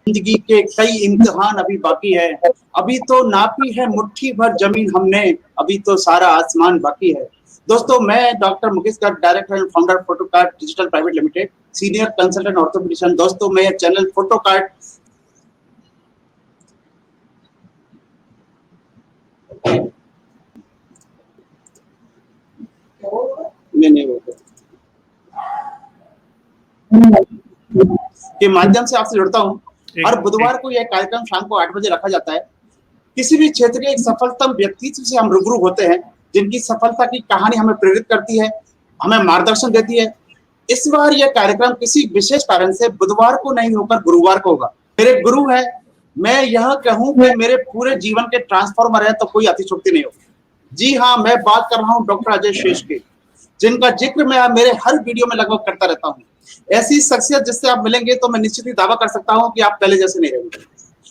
जिंदगी के कई इम्तिहान अभी बाकी है, अभी तो नापी है मुट्ठी भर जमीन हमने, अभी तो सारा आसमान बाकी है। दोस्तों, मैं doctor Mukesh Garg, director and founder Photocard digital private limited, senior consultant orthopedician. दोस्तों, मैं चैनल फोटोकार्ड के माध्यम से आपसे जुड़ता हूँ। हर बुधवार को यह कार्यक्रम शाम को 8 बजे रखा जाता है। किसी भी क्षेत्र के एक सफलतम व्यक्तित्व से हम रूबरू होते हैं, जिनकी सफलता की कहानी हमें प्रेरित करती है, हमें मार्गदर्शन देती है। इस बार यह कार्यक्रम किसी विशेष कारण से बुधवार को नहीं होकर गुरुवार को होगा। मेरे गुरु है, मैं यह कहूं कि मेरे पूरे जीवन के ट्रांसफॉर्मर है तो कोई अतिशयोक्ति नहीं होगी। जी हाँ, मैं बात कर रहा हूँ डॉक्टर अजय शेष की, जिनका जिक्र मैं मेरे हर वीडियो में लगभग करता रहता हूँ। ऐसी शख्सियत जिससे आप मिलेंगे तो मैं निश्चित ही दावा कर सकता हूँ कि आप पहले जैसे नहीं रहेंगे।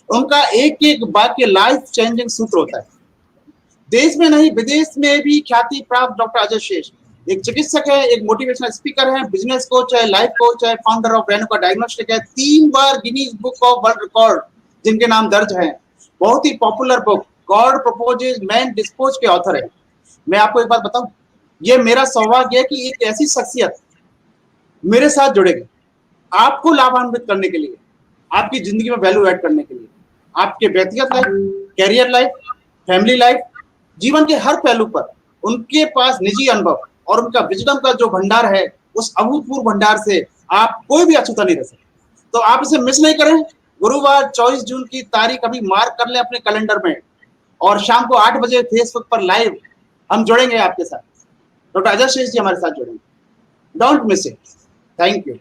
उनका एक एक वाक्य लाइफ चेंजिंग सूत्र होता है। देश में नहीं विदेश में भी ख्याति प्राप्त डॉक्टर अजय शेष एक चिकित्सक है, एक मोटिवेशनल स्पीकर है, बिजनेस कोच है, लाइफ कोच है, फाउंडर ऑफ रेणुका डायग्नोस्टिक है, 3 बार Guinness book of world record जिनके नाम दर्ज हैं। बहुत ही popular book God proposes man dispose के ऑथर है। मैं आपको एक बात बताऊं, ये मेरा सौभाग्य है कि एक ऐसी शख्सियत मेरे साथ जुड़ेगी आपको लाभान्वित करने के लिए, आपकी जिंदगी में वैल्यू ऐड करने के लिए, आपके व्यक्तिगत life, career life, family life, जीवन के हर पहलू पर उनके पास निजी अनुभव और उनका विजडम का जो भंडार है, उस अभूतपूर्व भंडार से आप कोई भी अछूता नहीं रह सकते। तो आप इसे मिस नहीं करें। गुरुवार 24 जून की तारीख अभी मार्क कर लें अपने कैलेंडर में, और शाम को 8 बजे फेसबुक पर लाइव हम जुड़ेंगे आपके साथ। डॉक्टर अजय शेष जी हमारे साथ जुड़ेंगे, don't miss it. Thank you.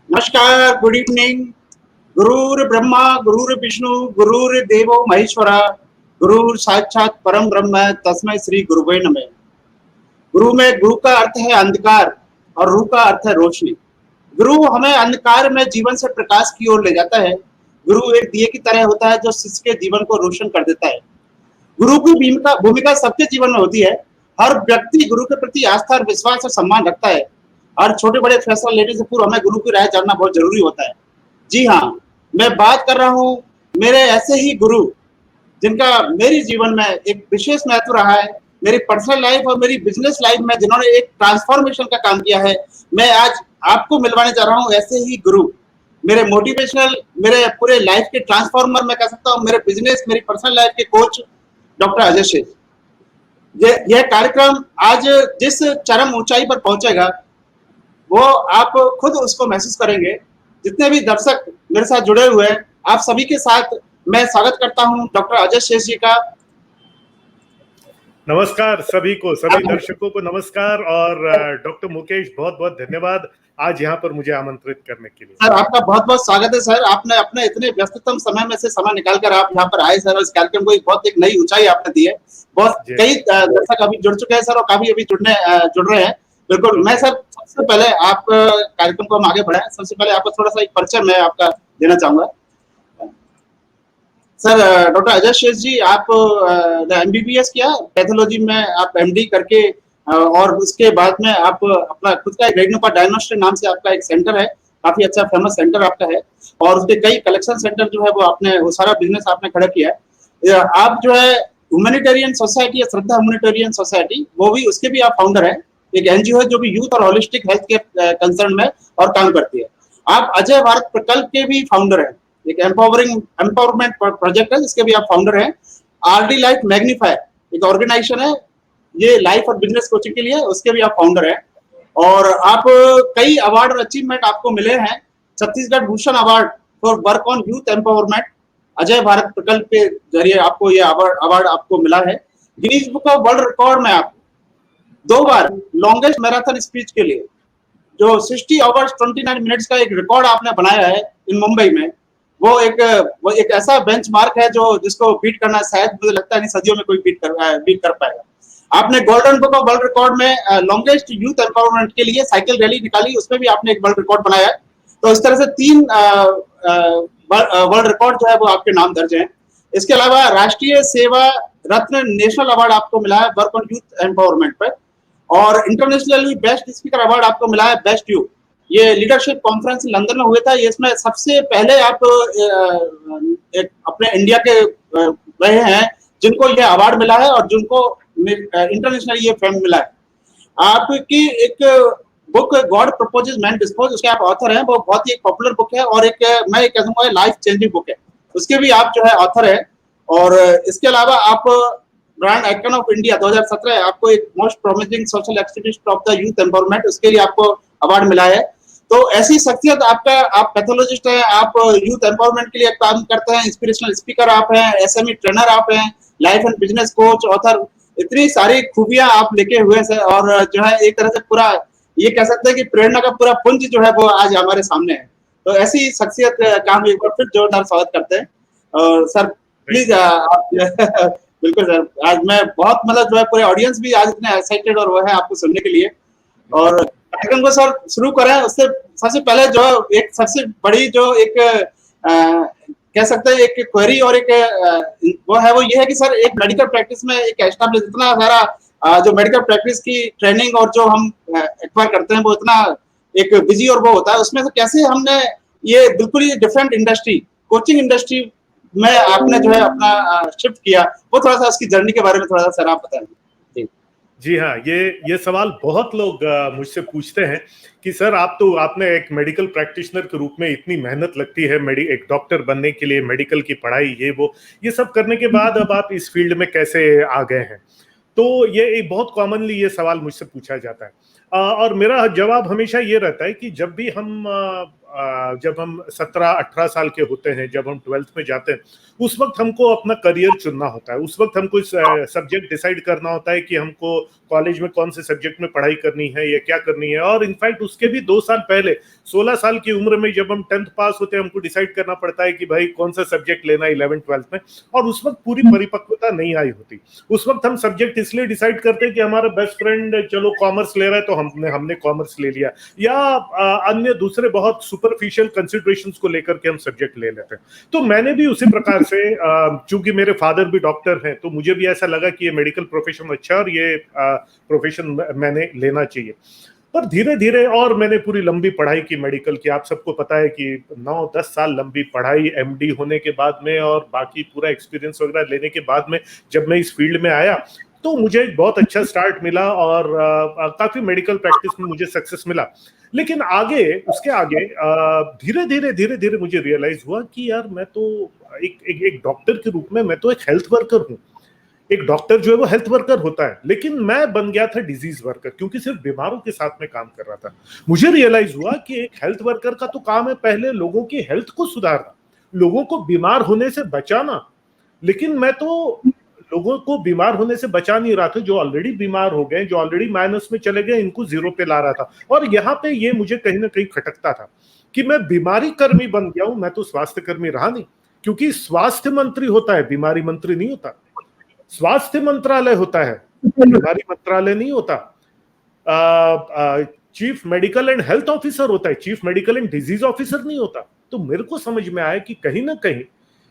नमस्कार, गुड इवनिंग। गुरुर ब्रह्मा गुरुर विष्णु गुरुर देवो महेश्वरा, गुरुर साक्षात परम ब्रह्म तस्मै श्री गुरुवे नमः। गुरु में गुरु का अर्थ है अंधकार और रू का अर्थ है रोशनी। गुरु हमें अंधकार में जीवन से प्रकाश की ओर ले जाता है। गुरु एक दिए की तरह होता है जो शिष्य के जीवन को रोशन कर देता है। गुरु की भूमिका सबके जीवन में होती है। हर व्यक्ति गुरु के प्रति आस्था और विश्वास और सम्मान रखता है, और छोटे बड़े फैसला लेने से पूर्व हमें गुरु की राय जानना बहुत जरूरी होता है। जी हाँ, मैं बात कर रहा हूँ मेरे ऐसे ही गुरु जिनका मेरे जीवन में एक विशेष महत्व रहा है, मेरी पर्सनल लाइफ और मेरी बिजनेस लाइफ में, जिन्होंने एक ट्रांसफॉर्मेशन का काम किया है। मैं आज आपको मिलवाने जा रहा हूँ ऐसे ही गुरु, मेरे मोटिवेशनल, मेरे पूरे लाइफ के ट्रांसफॉर्मर मैं कह सकता हूँ, मेरे बिजनेस, मेरी पर्सनल लाइफ के कोच डॉक्टर अजय शेष। यह कार्यक्रम आज जिस चरम ऊंचाई पर पहुंचेगा वो आप खुद उसको महसूस करेंगे। जितने भी दर्शक मेरे साथ जुड़े हुए हैं, आप सभी के साथ मैं स्वागत करता हूं डॉक्टर अजय शेष जी का। नमस्कार सभी को, सभी दर्शकों को नमस्कार। और डॉक्टर मुकेश, बहुत बहुत धन्यवाद आज यहाँ पर मुझे आमंत्रित करने के लिए। सर आपका बहुत बहुत स्वागत है सर। आपने अपने इतने व्यस्ततम समय में से समय निकालकर आप यहाँ पर आए सर, और इस कार्यक्रम को बहुत एक नई ऊंचाई आपने दी है। बहुत कई दर्शक अभी जुड़ चुके हैं सर, और काफी अभी जुड़ रहे हैं। बिल्कुल। मैं सर सबसे पहले आप कार्यक्रम को हम आगे बढ़ाएं, सबसे पहले आपको थोड़ा सा एक परिचय मैं आपका देना चाहूंगा। सर डॉक्टर अजय शेष जी, आप MBBS किया पैथोलॉजी में, आप MD करके और उसके बाद में आप अपना खुद का एक रेडियोपा डायग्नोस्टिक नाम से आपका एक सेंटर है, काफी अच्छा फेमस सेंटर आपका है, और उसके कई कलेक्शन सेंटर जो है वो सारा बिजनेस आपने खड़ा किया है। आप जो है ह्यूमैनिटेरियन सोसाइटी या श्रद्धा ह्यूमैनिटेरियन सोसाइटी, वो भी उसके भी आप फाउंडर है। एक NGO है जो भी यूथ और होलिस्टिक हेल्थ के कंसर्न में और काम करती है। आप अजय भारत प्रकल्प के भी फाउंडर है, एक एम्पावरमेंट प्रोजेक्ट है जिसके भी आप फाउंडर हैं। RD लाइफ मैग्नीफायर एक ऑर्गेनाइजेशन है, ये लाइफ और बिजनेस कोचिंग के लिए, उसके भी आप फाउंडर हैं। और आप कई अवार्ड और अचीवमेंट आपको मिले हैं। Chhattisgarh Bhushan award for work on youth empowerment Ajay Bharat प्रकल्प के जरिए आपको ये अवार्ड आपको मिला है। Guinness book of world record में आप 2 बार लॉन्गेस्ट मैराथन स्पीच के लिए जो 60 आवर्स 29 मिनट्स का एक रिकॉर्ड आपने बनाया है इन मुंबई में, वो एक ऐसा बेंचमार्क है जो जिसको बीट करना शायद मुझे लगता है नहीं सदियों में कोई बीट कर पाएगा। आपने golden book of world record में लॉन्गेस्ट यूथ एम्पावरमेंट के लिए साइकिल रैली निकाली, उसमें भी आपने एक वर्ल्ड रिकॉर्ड बनाया है। तो इस तरह से 3 वर्ल्ड रिकॉर्ड जो है वो आपके नाम दर्ज हैं। इसके अलावा राष्ट्रीय सेवा रत्न नेशनल अवार्ड आपको मिला है वर्क ऑन यूथ एम्पावरमेंट पर, और इंटरनेशनली बेस्ट स्पीकर अवार्ड आपको मिला है बेस्ट यू। ये लीडरशिप कॉन्फ्रेंस लंदन में हुआ था, ये इसमें सबसे पहले आप अपने इंडिया के रहे हैं जिनको ये अवार्ड मिला है और जिनको इंटरनेशनली ये फेम मिला है। आपकी एक book God proposes man dispose, उसके आप ऑथर हैं, वो बहुत ही पॉपुलर बुक है, और एक मैं कह दूंगा लाइफ चेंजिंग बुक है, उसके भी आप जो है ऑथर है। और इसके अलावा आप ब्रांड आइकन ऑफ इंडिया 2017 आपको एक most promising social activist of the youth empowerment, उसके लिए आपको अवार्ड मिला है। तो ऐसी शख्सियत आप पैथोलॉजिस्ट हैं, आप यूथ एम्पावरमेंट के लिए काम करते हैं, इंस्पिरेशनल स्पीकर आप हैं, SME ट्रेनर आप हैं, life and business coach, author, इतनी सारी खूबियां आप लेके हुए हैं और जो है एक तरह से पूरा ये कह सकते हैं कि प्रेरणा का पूरा पुंज जो है वो आज हमारे सामने है। तो ऐसी शख्सियत का हम एक बार फिर जोरदार स्वागत करते हैं। और सर प्लीज आप बिल्कुल सर, आज मैं बहुत मतलब जो है पूरे ऑडियंस भी आज इतने एक्साइटेड और वो है आपको सुनने के लिए। और कार्यक्रम को सर शुरू करें उससे सबसे पहले जो एक सबसे बड़ी जो एक कह सकते हैं एक क्वेरी और एक वो है, वो ये है कि सर एक मेडिकल प्रैक्टिस में एक एस्टैब्लिश इतना सारा जो मेडिकल प्रैक्टिस की ट्रेनिंग और जो हम एक्वायर करते हैं वो इतना एक बिजी और वो होता है, उसमें से कैसे हमने ये बिल्कुल ही डिफरेंट इंडस्ट्री कोचिंग इंडस्ट्री में आपने जो है अपना शिफ्ट किया, वो थोड़ा सा उसकी जर्नी के बारे में थोड़ा सा सर आप बताएं। जी हाँ, ये सवाल बहुत लोग मुझसे पूछते हैं कि सर आपने एक मेडिकल प्रैक्टिशनर के रूप में इतनी मेहनत लगती है एक डॉक्टर बनने के लिए, मेडिकल की पढ़ाई ये सब करने के बाद अब आप इस फील्ड में कैसे आ गए हैं। तो ये बहुत कॉमनली ये सवाल मुझसे पूछा जाता है, और मेरा जवाब हमेशा ये रहता है कि जब हम 17-18 साल के होते हैं, जब हम 12th में जाते हैं, उस वक्त हमको अपना करियर चुनना होता है। उस वक्त हमको सब्जेक्ट डिसाइड करना होता है कि हमको कॉलेज में कौन से सब्जेक्ट में पढ़ाई करनी है या क्या करनी है। और इनफैक्ट उसके भी 2 साल पहले 16 साल की उम्र में जब हम 10th पास होते हैं, हमको डिसाइड करना पड़ता है कि भाई कौन सा सब्जेक्ट लेना है 11th-12th में। और उस वक्त पूरी परिपक्वता नहीं आई होती। उस वक्त हम सब्जेक्ट इसलिए डिसाइड करते हैं कि हमारा बेस्ट फ्रेंड चलो कॉमर्स ले रहा है तो हमने कॉमर्स ले लिया, या अन्य दूसरे बहुत सुपरफिशियल कंसिडरेशंस को लेकर के हम सब्जेक्ट ले लेते हैं। तो मैंने भी उसी प्रकार से, चूंकि मेरे फादर भी डॉक्टर हैं, तो मुझे भी ऐसा लगा कि ये मेडिकल प्रोफेशन अच्छा और ये प्रोफेशन मैंने लेना चाहिए। पर धीरे धीरे, और मैंने पूरी लंबी पढ़ाई की मेडिकल की, आप सबको पता है कि 9-10 साल लंबी पढ़ाई MD होने के बाद में और बाकी पूरा एक्सपीरियंस वगैरह लेने के बाद में जब मैं इस फील्ड में आया तो मुझे बहुत अच्छा स्टार्ट मिला और काफी मेडिकल प्रैक्टिस में मुझे सक्सेस मिला। लेकिन उसके आगे धीरे धीरे मुझे रियलाइज हुआ कि यार मैं तो एक डॉक्टर के रूप में मैं तो एक हेल्थ वर्कर हूँ। एक डॉक्टर जो है वो हेल्थ वर्कर होता है, लेकिन मैं बन गया था डिजीज वर्कर, क्योंकि सिर्फ बीमारों के साथ में काम कर रहा था। मुझे रियलाइज हुआ कि एक हेल्थ वर्कर का तो काम है पहले लोगों की हेल्थ को सुधारना, लोगों को बीमार होने से बचाना, लेकिन मैं तो लोगों को बीमार होने से बचा नहीं रहा था, जो ऑलरेडी बीमार हो गए, जो ऑलरेडी माइनस में चले गए, इनको जीरो पे ला रहा था। और यहाँ पे ये मुझे कहीं ना कहीं खटकता था कि मैं बीमारी कर्मी बन गया हूं, मैं तो स्वास्थ्य कर्मी रहा नहीं, क्योंकि स्वास्थ्य मंत्री होता है, बीमारी मंत्री नहीं होता। स्वास्थ्य मंत्रालय होता है, बीमारी मंत्रालय नहीं होता। Chief medical and health officer होता है, chief medical and disease officer नहीं होता। तो मेरे को समझ में आया कि कहीं ना कहीं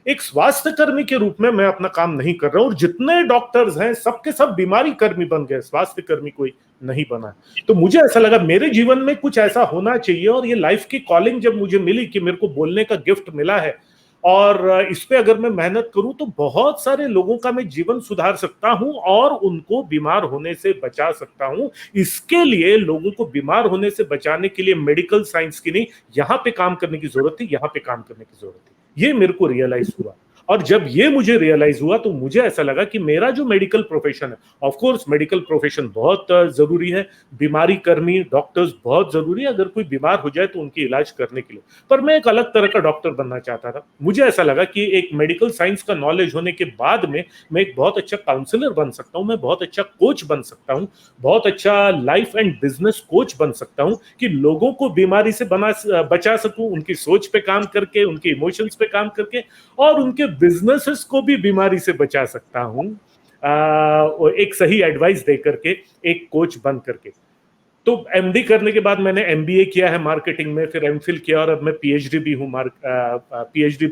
एक स्वास्थ्य कर्मी के रूप में मैं अपना काम नहीं कर रहा हूं, और जितने डॉक्टर्स हैं सबके सब बीमारी कर्मी बन गए, स्वास्थ्य कर्मी कोई नहीं बना। तो मुझे ऐसा लगा मेरे जीवन में कुछ ऐसा होना चाहिए, और ये लाइफ की कॉलिंग जब मुझे मिली कि मेरे को बोलने का गिफ्ट मिला है, और इस पे अगर मैं मेहनत करूं तो बहुत सारे लोगों का मैं जीवन सुधार सकता हूं और उनको बीमार होने से बचा सकता हूं। इसके लिए लोगों को बीमार होने से बचाने के लिए मेडिकल साइंस की नहीं, यहां पे काम करने की जरूरत थी, यहां पे काम करने की जरूरत थी। ये मेरे को रियलाइज हुआ, और जब ये मुझे रियलाइज हुआ तो मुझे ऐसा लगा कि मेरा जो मेडिकल प्रोफेशन है, ऑफ कोर्स मेडिकल प्रोफेशन बहुत जरूरी है, बीमारी कर्मी डॉक्टर्स बहुत जरूरी है अगर कोई बीमार हो जाए तो उनकी इलाज करने के लिए, पर मैं एक अलग तरह का डॉक्टर बनना चाहता था। मुझे ऐसा लगा कि एक मेडिकल साइंस का नॉलेज होने के बाद में मैं एक बहुत अच्छा काउंसलर बन सकता हूं, मैं बहुत अच्छा कोच बन सकता हूं, बहुत अच्छा लाइफ एंड बिजनेस कोच बन सकता हूं, कि लोगों को बीमारी से बचा सकूं, उनकी सोच पे काम करके, उनके इमोशंस पे काम करके, और उनके बिजनेसेस को भी बीमारी से बचा सकता हूं, एक सही एडवाइस दे करके, एक कोच बन करके। तो एमडी करने के बाद मैंने एमबीए किया है मार्केटिंग में, फिर एमफिल किया, और अब मैं पीएचडी भी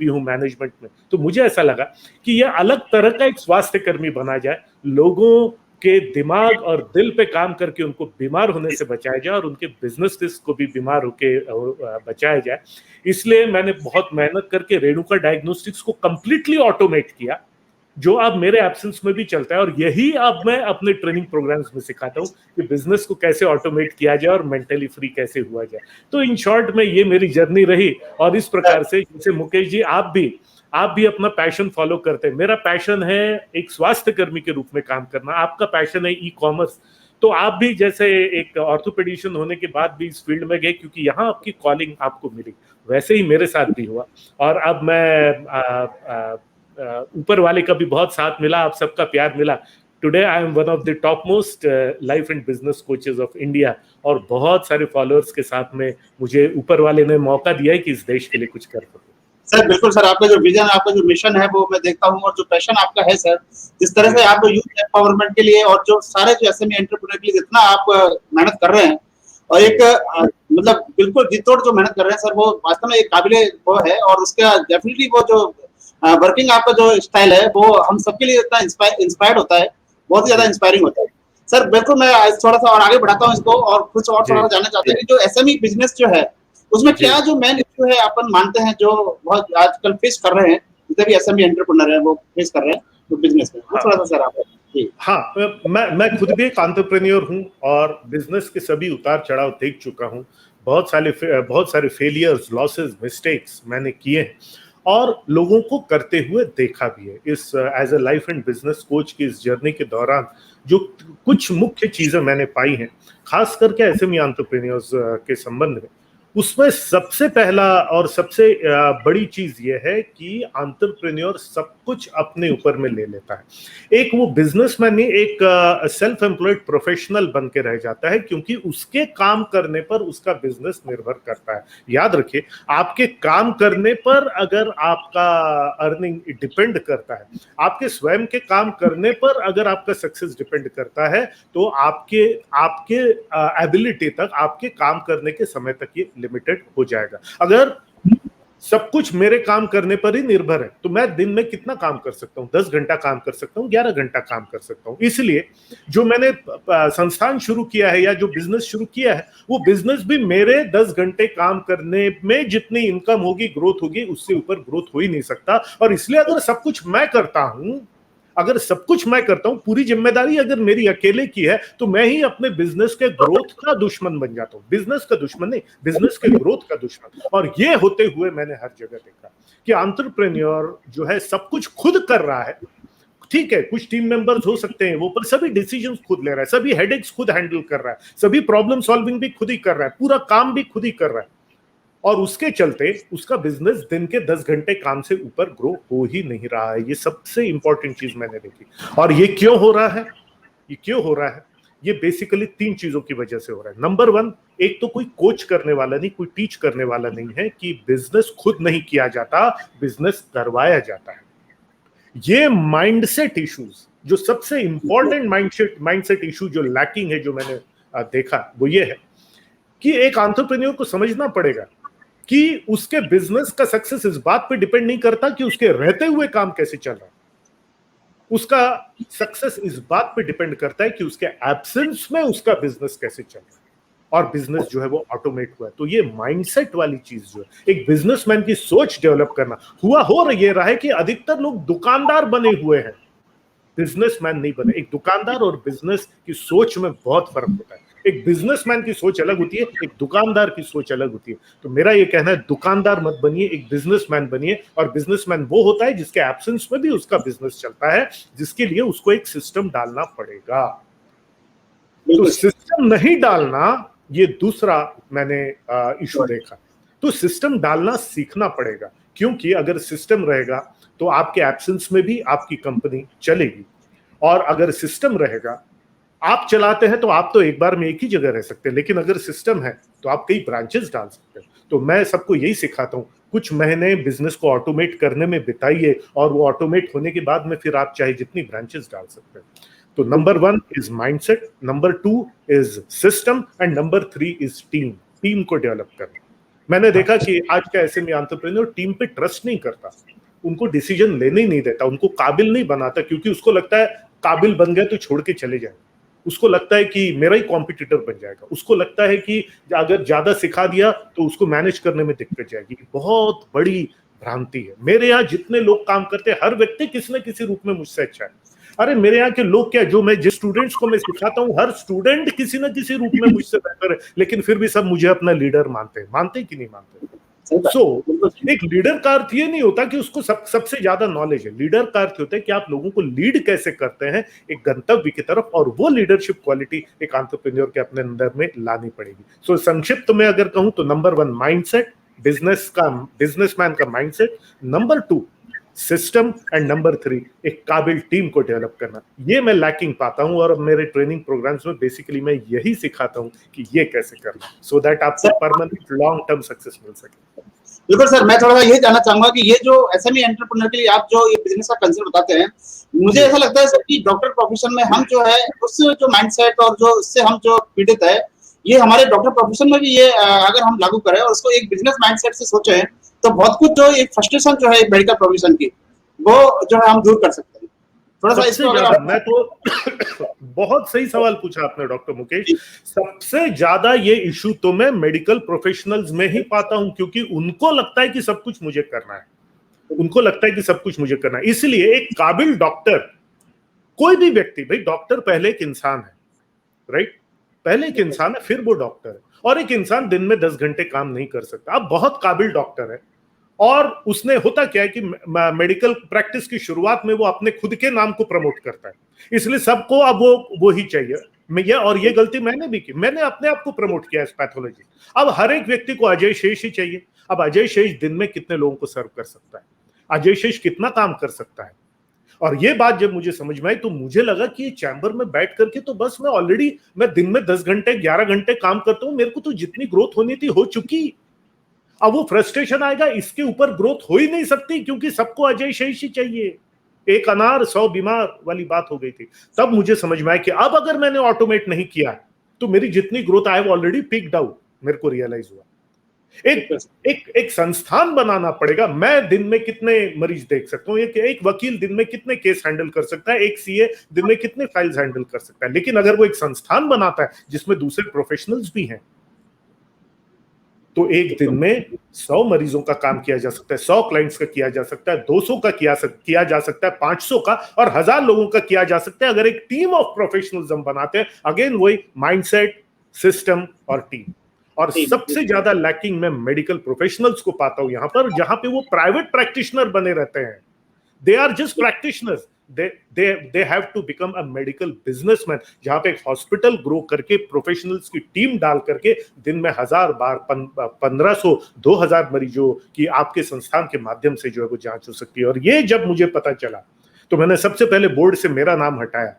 हूं मैनेजमेंट में। तो मुझे ऐसा लगा कि यह अलग तरह का एक स्वास्थ्य कर्मी बना जाए, लोगों के दिमाग और दिल पे काम करके उनको बीमार होने से बचाया जाए, और उनके बिजनेस को भी बीमार होके बचाया जाए। इसलिए मैंने बहुत मेहनत करके रेणुका डायग्नोस्टिक्स को कंप्लीटली ऑटोमेट किया, जो अब मेरे एब्सेंस में भी चलता है, और यही अब मैं अपने ट्रेनिंग प्रोग्राम्स में सिखाता हूँ कि बिजनेस को कैसे ऑटोमेट किया जाए और मेंटली फ्री कैसे हुआ जाए। तो इन शॉर्ट में ये मेरी जर्नी रही, और इस प्रकार से जैसे मुकेश जी आप भी अपना पैशन फॉलो करते हैं। मेरा पैशन है एक स्वास्थ्य कर्मी के रूप में काम करना, आपका पैशन है ई कॉमर्स। तो आप भी जैसे एक ऑर्थोपेडिशियन होने के बाद भी इस फील्ड में गए क्योंकि यहाँ आपकी कॉलिंग आपको मिली, वैसे ही मेरे साथ भी हुआ, और अब मैं ऊपर वाले का भी बहुत साथ मिला, आप सबका प्यार मिला। Today I am one of the top most life and business coaches of India, और बहुत सारे फॉलोअर्स के साथ में मुझे ऊपर वाले ने मौका दिया है कि इस देश के लिए कुछ कर सकूं। सर बिल्कुल सर, आपका जो विजन, आपका जो मिशन है वो मैं देखता हूँ, और जो पैशन आपका है सर, जिस तरह से आप यूथ एम्पावरमेंट के लिए और जो सारे जो एसएमई एंटरप्रेन्योर के लिए जितना आप मेहनत कर रहे हैं, और एक मतलब बिल्कुल जी तोड़ जो मेहनत कर रहे हैं सर, वो वास्तव में एक काबिले वो है, और उसका डेफिनेटली वो जो वर्किंग आपका जो स्टाइल है वो हम सबके लिए इतना इंस्पायर्ड होता है, बहुत ही ज्यादा इंस्पायरिंग होता है सर। बिल्कुल मैं थोड़ा सा और आगे बढ़ाता हूँ इसको, और कुछ और थोड़ा सा जानना चाहते हैं कि जो एसएमई बिजनेस जो है उसमें क्या जो मेन इश्यू है अपन मानते हैं जो बहुत आजकल फेस कर रहे हैं, जितने भी एसएमई एंटरप्रेन्योर हैं वो फेस कर रहे हैं तो बिजनेस में, वो थोड़ा सा सर आप। हाँ, मैं खुद भी एक एंटरप्रेन्योर हूँ, और बिजनेस के सभी उतार चढ़ाव देख चुका हूँ। बहुत सारे फेलियर्स, लॉसेस, मिस्टेक्स मैंने किए हैं, और लोगों को करते हुए देखा भी है। इस as a life and business coach की इस जर्नी के दौरान जो कुछ मुख्य चीजें मैंने पाई हैं, खास करके एसएमई एंटरप्रेन्योर्स के संबंध में, उसमें सबसे पहला और सबसे बड़ी चीज यह है कि एंटरप्रेन्योर सब कुछ अपने ऊपर में ले लेता है। एक वो बिजनेसमैन नहीं, एक सेल्फ एम्प्लॉयड प्रोफेशनल बन के रह जाता है, क्योंकि उसके काम करने पर उसका बिजनेस निर्भर करता है। याद रखिए, आपके काम करने पर अगर आपका अर्निंग डिपेंड करता है, आपके स्वयं के काम करने पर अगर आपका सक्सेस डिपेंड करता है, तो आपके एबिलिटी तक, आपके काम करने के समय तक ये लिमिटेड हो जाएगा। अगर सब कुछ मेरे काम करने पर ही निर्भर है तो मैं दिन में कितना काम कर सकता हूं? 10 घंटा काम कर सकता हूं, 11 घंटा काम कर सकता हूं। इसलिए जो मैंने संस्थान शुरू किया है या जो बिजनेस शुरू किया है, वो बिजनेस भी मेरे 10 घंटे काम करने में जितनी इनकम होगी, ग्रोथ होगी, उससे ऊपर ग्रोथ हो ही नहीं सकता। और इसलिए अगर सब कुछ मैं करता हूं, पूरी जिम्मेदारी अगर मेरी अकेले की है, तो मैं ही अपने बिजनेस के ग्रोथ का दुश्मन बन जाता हूं। बिजनेस का दुश्मन नहीं, बिजनेस के ग्रोथ का दुश्मन। और ये होते हुए मैंने हर जगह देखा कि एंटरप्रेन्योर जो है सब कुछ खुद कर रहा है। ठीक है, कुछ टीम मेंबर्स हो सकते हैं वो, पर सभी डिसीजंस खुद ले रहा है, सभी हेडेक्स खुद हैंडल कर रहा है, सभी प्रॉब्लम सॉल्विंग भी खुद ही कर रहा है, पूरा काम भी खुद ही कर रहा है। और उसके चलते उसका बिजनेस दिन के 10 घंटे काम से ऊपर ग्रो हो ही नहीं रहा है। ये सबसे इंपॉर्टेंट चीज मैंने देखी। और ये क्यों हो रहा है? ये बेसिकली 3 चीजों की वजह से हो रहा है। नंबर 1, एक तो कोई कोच करने वाला नहीं, कोई टीच करने वाला नहीं है कि बिजनेस खुद नहीं किया जाता, बिजनेस करवाया जाता है। ये माइंडसेट इश्यूज, जो सबसे इंपॉर्टेंट माइंडसेट इशू जो लैकिंग है, जो मैंने देखा, वो ये है कि एक एंटरप्रेन्योर को समझना पड़ेगा कि उसके बिजनेस का सक्सेस इस बात पे डिपेंड नहीं करता कि उसके रहते हुए काम कैसे चल रहा है। उसका सक्सेस इस बात पे डिपेंड करता है कि उसके एब्सेंस में उसका बिजनेस कैसे चल रहा है, और बिजनेस जो है वो ऑटोमेट हुआ है। तो ये माइंडसेट वाली चीज जो है, एक बिजनेसमैन की सोच डेवलप करना ये रहा है कि अधिकतर लोग दुकानदार बने हुए हैं, बिजनेसमैन नहीं बने। एक दुकानदार और बिजनेस की सोच में बहुत फर्क होता है। एक बिजनेसमैन की सोच अलग होती है, एक दुकानदार की सोच अलग होती है। तो मेरा ये कहना है, दुकानदार मत बनिए, एक बिजनेसमैन बनिए। और बिजनेसमैन वो होता है जिसके एब्सेंस में भी उसका बिजनेस चलता है, जिसके लिए उसको एक सिस्टम डालना पड़ेगा। तो सिस्टम नहीं डालना, ये दूसरा मैंने इशू देखा। तो सिस्टम डालना सीखना पड़ेगा, क्योंकि अगर सिस्टम रहेगा तो आपके एब्सेंस में भी आपकी कंपनी चलेगी। और अगर सिस्टम रहेगा, आप चलाते हैं तो आप तो एक बार में एक ही जगह रह सकते हैं, लेकिन अगर सिस्टम है तो आप कई ब्रांचेस डाल सकते हैं। तो मैं सबको यही सिखाता हूं, कुछ महीने बिजनेस को ऑटोमेट करने में बिताइए, और वो ऑटोमेट होने के बाद में फिर आप चाहे जितनी ब्रांचेस डाल सकते हैं। तो number 1 is mindset, number 2 is system, and number 3 is team को डेवलप करना। मैंने देखा कि आज का एसएमई एंटरप्रेन्योर टीम पे ट्रस्ट नहीं करता, उनको डिसीजन लेने ही नहीं देता, उनको काबिल नहीं बनाता, क्योंकि उसको लगता है काबिल बन गए तो छोड़ के चले जाए। उसको लगता है कि मेरा ही कॉम्पिटिटर बन जाएगा। उसको लगता है कि अगर ज्यादा सिखा दिया तो उसको मैनेज करने में दिक्कत जाएगी। बहुत बड़ी भ्रांति है। मेरे यहाँ जितने लोग काम करते हैं, हर व्यक्ति किसी न किसी रूप में मुझसे अच्छा है। अरे मेरे यहाँ के लोग क्या, जो मैं जिस स्टूडेंट्स को मैं सिखाता हूँ, हर स्टूडेंट किसी न किसी रूप में मुझसे बेहतर है, लेकिन फिर भी सब मुझे अपना लीडर मानते कि नहीं मानते। एक लीडर का अर्थ ये नहीं होता कि उसको सबसे ज्यादा नॉलेज है। लीडर का अर्थ होता है कि आप लोगों को लीड कैसे करते हैं एक गंतव्य की तरफ, और वो लीडरशिप क्वालिटी एक एंटरप्रेन्योर के अपने अंदर में लानी पड़ेगी। संक्षिप्त में अगर कहूं तो नंबर 1 माइंडसेट, बिजनेसमैन का mindset, number 2 system, and number 3 एक काबिल टीम को डेवलप करना। ये मैं लैकिंग पाता हूं, और मेरे ट्रेनिंग प्रोग्राम्स में बेसिकली मैं यही सिखाता हूं कि ये कैसे करना, सो दैट आपको परमानेंट लॉन्ग टर्म सक्सेस मिल सके। बिल्कुल सर, मैं थोड़ा सा ये जानना चाहूंगा कि ये जो एसएमई एंटरप्रेन्योर के लिए आप जो ये बिजनेस का कंसेप्ट बताते हैं, मुझे ऐसा लगता है सर कि डॉक्टर प्रोफेशन में हम जो है उस जो माइंडसेट और जो उससे हम जो पीड़ित है, ये हमारे डॉक्टर प्रोफेशन में भी ये अगर हम लागू करें और उसको एक बिजनेस माइंडसेट से सोचें, तो बहुत कुछ जो एक फ्रस्ट्रेशन जो है मेडिकल प्रोफेशन की, वो जो है हम दूर कर सकते हैं। थोड़ा सा इसको अगर मैं तो बहुत सही सवाल पूछा आपने डॉक्टर मुकेश। सबसे ज्यादा ये इशू तो मैं मेडिकल प्रोफेशनल्स में ही पाता हूं, क्योंकि उनको लगता है कि सब कुछ मुझे करना है। इसलिए एक काबिल डॉक्टर, कोई भी व्यक्ति, भाई डॉक्टर पहले एक इंसान है, राइट, पहले एक इंसान है, फिर वो डॉक्टर है। और एक इंसान दिन में 10 घंटे काम नहीं कर सकता। अब बहुत काबिल डॉक्टर है, और उसने, होता क्या है कि मेडिकल प्रैक्टिस की शुरुआत में वो अपने खुद के नाम को प्रमोट करता है, इसलिए सबको अब वो ही चाहिए। और ये गलती मैंने भी की, मैंने अपने आप को प्रमोट किया इस पैथोलॉजी। अब हर एक व्यक्ति को अजय शेष ही चाहिए। अब अजय शेष दिन में कितने लोगों को सर्व कर सकता है, अजय शेष कितना काम कर सकता है। और ये बात जब मुझे समझ में आई, तो मुझे लगा कि ये चैम्बर में बैठ करके तो बस मैं दिन में 10 घंटे 11 घंटे काम करता हूं, मेरे को तो जितनी ग्रोथ होनी थी हो चुकी। अब वो फ्रस्ट्रेशन आएगा, इसके ऊपर ग्रोथ हो ही नहीं सकती, क्योंकि सबको अजय शेष ही चाहिए। एक अनार 100 बीमार वाली बात हो गई थी। तब मुझे समझ में आया कि अब अगर मैंने ऑटोमेट नहीं किया तो मेरी जितनी ग्रोथ आई वो ऑलरेडी पिक्ड आउट। मेरे को रियलाइज हुआ एक संस्थान बनाना पड़ेगा। मैं दिन में कितने मरीज देख सकता हूँ, एक वकील दिन में कितने केस हैंडल कर सकता है, एक सीए दिन में कितने फाइल्स हैंडल कर सकता है। लेकिन अगर वो एक संस्थान बनाता है जिसमें दूसरे प्रोफेशनल्स भी हैं, तो एक दिन में 100 मरीजों का काम किया जा सकता है, 100 क्लाइंट्स का किया जा सकता है, 200 का किया जा सकता है, 500 का और 1000 लोगों का किया जा सकता है, अगर एक टीम ऑफ प्रोफेशनल्स हम बनाते हैं। अगेन वही माइंडसेट, सिस्टम और टीम। और सबसे ज्यादा लैकिंग मैं मेडिकल प्रोफेशनल्स को पाता हूं यहां पर, जहां पे वो प्राइवेट प्रैक्टिशनर बने रहते हैं। They are just practitioners, they have to become a medical businessman, जहां पे एक हॉस्पिटल ग्रो करके प्रोफेशनल्स की टीम डाल करके दिन में 1000 बार 1500 2000 मरीजों की आपके संस्थान के माध्यम से जो है वो जांच हो सकती है। और ये जब मुझे पता चला तो मैंने सबसे पहले बोर्ड से मेरा नाम हटाया